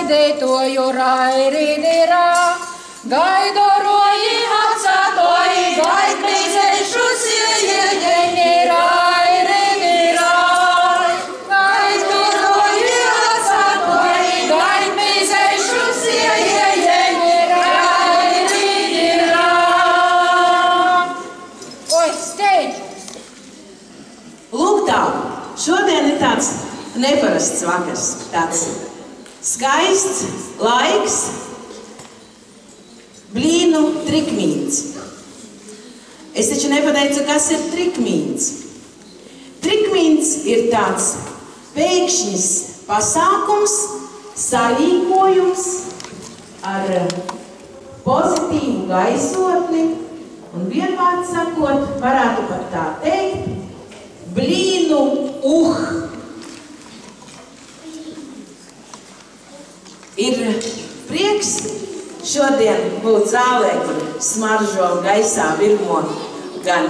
gaidītoju rairīdirā. Gaidoroji atsatoji, gaidīzēšu siejeņi rairīdirā. Gaidoroji atsatoji, gaidīzēšu siejeņi rairīdirā. Oi, steidžos! Lūk tā, šodien ir tāds neparasts vakars, tāds skaists laiks, blīnu trikmīns. Es taču nepateicu, kas ir trikmīns. Trikmīns ir tāds pēkšņs pasākums, sarīkojums ar pozitīvu gaisotni un vienvārds sakot, varētu pat tā teikt, blīnu Ir prieks šodien būt zālē, kur smaržo gaisā virmo gan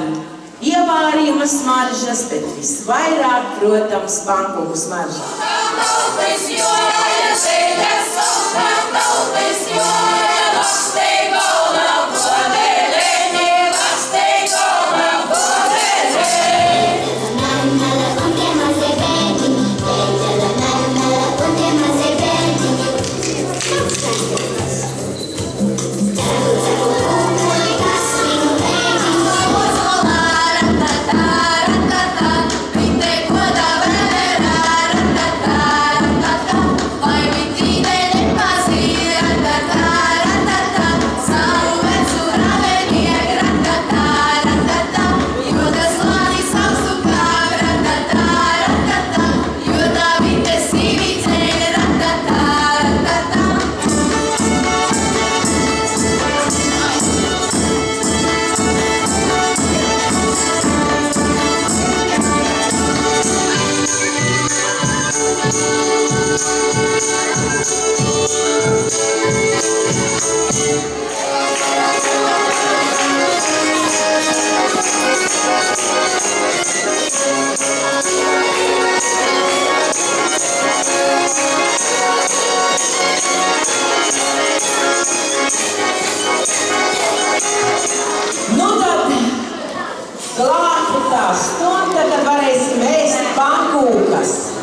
ievārījuma smaržas, bet visvairāk, protams, pankūku smarža. Klāt ir tā stunda, kad varēsim ēst pankūkas.